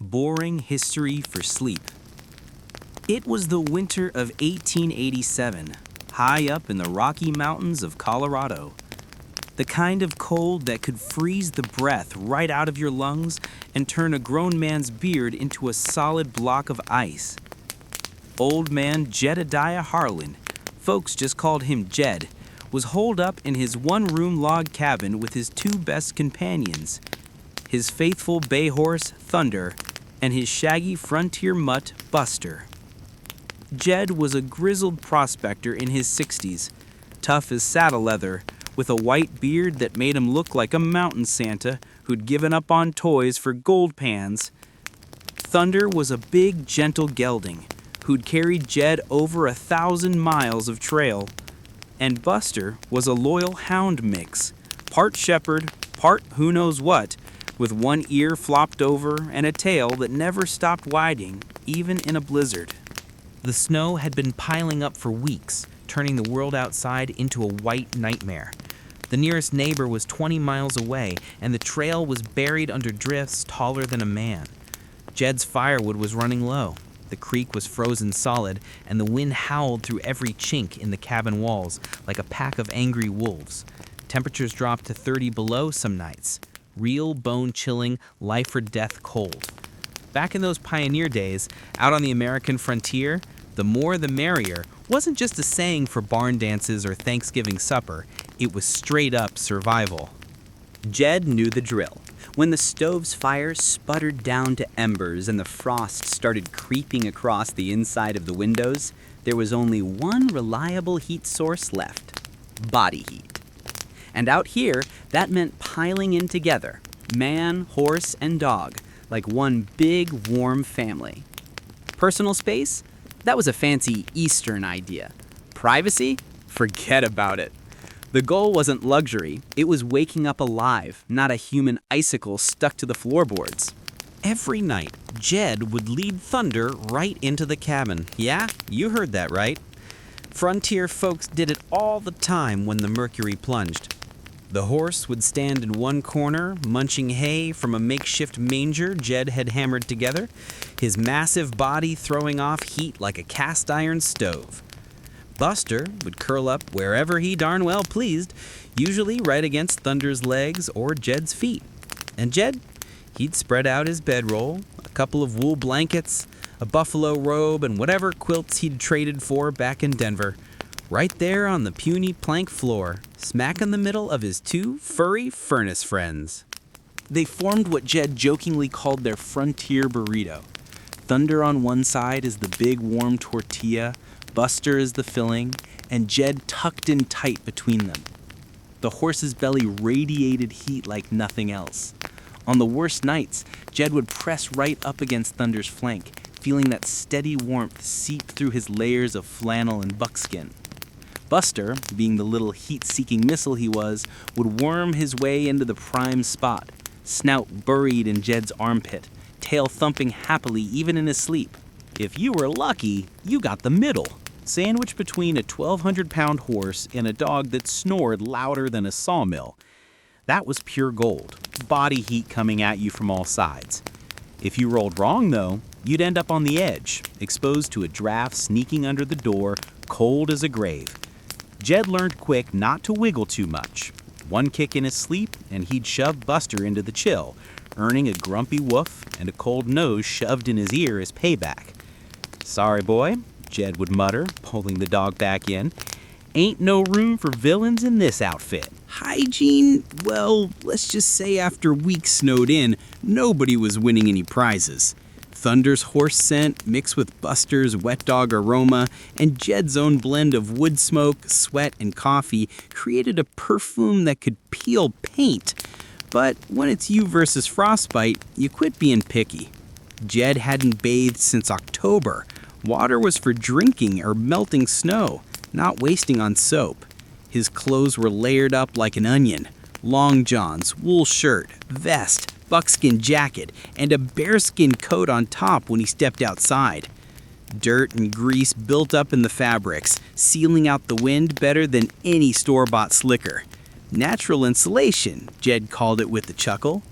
Boring history for sleep. It was the winter of 1887, high up in the Rocky Mountains of Colorado. The kind of cold that could freeze the breath right out of your lungs and turn a grown man's beard into a solid block of ice. Old man Jedediah Harlan, folks just called him Jed, was holed up in his one-room log cabin with his two best companions, his faithful bay horse, Thunder, and his shaggy frontier mutt, Buster. Jed was a grizzled prospector in his 60s, tough as saddle leather, with a white beard that made him look like a mountain Santa who'd given up on toys for gold pans. Thunder was a big, gentle gelding who'd carried Jed over 1,000 miles of trail. And Buster was a loyal hound mix, part shepherd, part who knows what, with one ear flopped over and a tail that never stopped wagging, even in a blizzard. The snow had been piling up for weeks, turning the world outside into a white nightmare. The nearest neighbor was 20 miles away, and the trail was buried under drifts taller than a man. Jed's firewood was running low. The creek was frozen solid, and the wind howled through every chink in the cabin walls like a pack of angry wolves. Temperatures dropped to 30 below some nights. Real bone-chilling, life-or-death cold. Back in those pioneer days, out on the American frontier, the more the merrier wasn't just a saying for barn dances or Thanksgiving supper. It was straight-up survival. Jed knew the drill. When the stove's fire sputtered down to embers and the frost started creeping across the inside of the windows, there was only one reliable heat source left: body heat. And out here, that meant piling in together, man, horse, and dog, like one big, warm family. Personal space? That was a fancy Eastern idea. Privacy? Forget about it. The goal wasn't luxury, it was waking up alive, not a human icicle stuck to the floorboards. Every night, Jed would lead Thunder right into the cabin. Yeah, you heard that right. Frontier folks did it all the time when the mercury plunged. The horse would stand in one corner, munching hay from a makeshift manger Jed had hammered together, his massive body throwing off heat like a cast iron stove. Buster would curl up wherever he darn well pleased, usually right against Thunder's legs or Jed's feet. And Jed, he'd spread out his bedroll, a couple of wool blankets, a buffalo robe, and whatever quilts he'd traded for back in Denver, right there on the puny plank floor, smack in the middle of his two furry furnace friends. They formed what Jed jokingly called their frontier burrito. Thunder on one side is the big warm tortilla, Buster is the filling, and Jed tucked in tight between them. The horse's belly radiated heat like nothing else. On the worst nights, Jed would press right up against Thunder's flank, feeling that steady warmth seep through his layers of flannel and buckskin. Buster, being the little heat-seeking missile he was, would worm his way into the prime spot, snout buried in Jed's armpit, tail thumping happily even in his sleep. If you were lucky, you got the middle, sandwiched between a 1,200-pound horse and a dog that snored louder than a sawmill. That was pure gold, body heat coming at you from all sides. If you rolled wrong, though, you'd end up on the edge, exposed to a draft sneaking under the door, cold as a grave. Jed learned quick not to wiggle too much. One kick in his sleep, and he'd shove Buster into the chill, earning a grumpy woof and a cold nose shoved in his ear as payback. "Sorry, boy," Jed would mutter, pulling the dog back in. "Ain't no room for villains in this outfit." Hygiene? Well, let's just say after weeks snowed in, nobody was winning any prizes. Thunder's horse scent mixed with Buster's wet dog aroma and Jed's own blend of wood smoke, sweat, and coffee created a perfume that could peel paint. But when it's you versus frostbite, you quit being picky. Jed hadn't bathed since October. Water was for drinking or melting snow, not wasting on soap. His clothes were layered up like an onion. Long johns, wool shirt, vest, buckskin jacket, and a bearskin coat on top when he stepped outside. Dirt and grease built up in the fabrics, sealing out the wind better than any store-bought slicker. Natural insulation, Jed called it with a chuckle.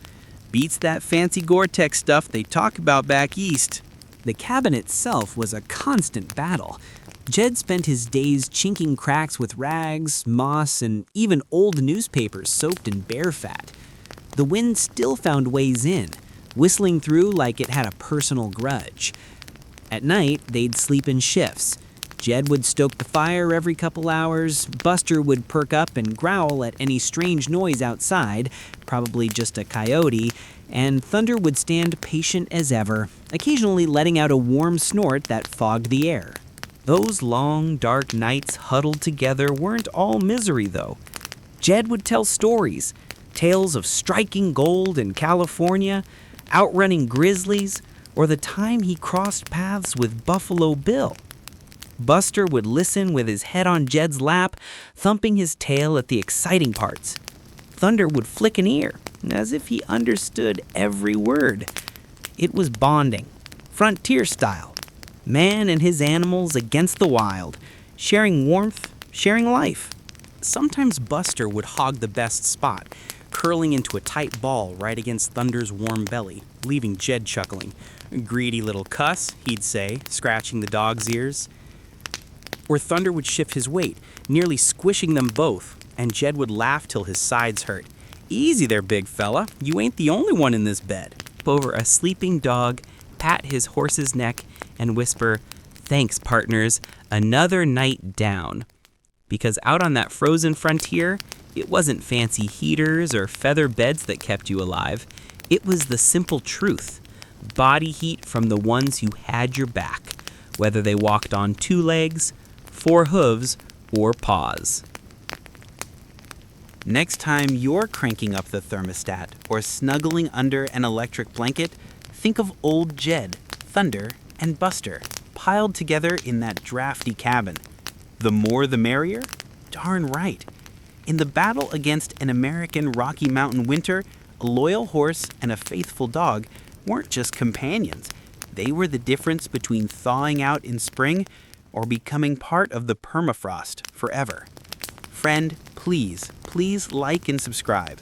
Beats that fancy Gore-Tex stuff they talk about back east. The cabin itself was a constant battle. Jed spent his days chinking cracks with rags, moss, and even old newspapers soaked in bear fat. The wind still found ways in, whistling through like it had a personal grudge. At night, they'd sleep in shifts. Jed would stoke the fire every couple hours, Buster would perk up and growl at any strange noise outside, probably just a coyote, and Thunder would stand patient as ever, occasionally letting out a warm snort that fogged the air. Those long, dark nights huddled together weren't all misery, though. Jed would tell stories, tales of striking gold in California, outrunning grizzlies, or the time he crossed paths with Buffalo Bill. Buster would listen with his head on Jed's lap, thumping his tail at the exciting parts. Thunder would flick an ear, as if he understood every word. It was bonding, frontier style. Man and his animals against the wild, sharing warmth, sharing life. Sometimes Buster would hog the best spot, curling into a tight ball right against Thunder's warm belly, leaving Jed chuckling. "Greedy little cuss," he'd say, scratching the dog's ears. Or Thunder would shift his weight, nearly squishing them both, and Jed would laugh till his sides hurt. "Easy there, big fella. You ain't the only one in this bed." Over a sleeping dog, pat his horse's neck, and whisper, "Thanks, partners, another night down." Because out on that frozen frontier, it wasn't fancy heaters or feather beds that kept you alive. It was the simple truth. Body heat from the ones who had your back, whether they walked on 2 legs, 4 hooves, or paws. Next time you're cranking up the thermostat or snuggling under an electric blanket, think of old Jed, Thunder, and Buster piled together in that drafty cabin. The more the merrier? Darn right. In the battle against an American Rocky Mountain winter, a loyal horse and a faithful dog weren't just companions. They were the difference between thawing out in spring or becoming part of the permafrost forever. Friend, please like and subscribe.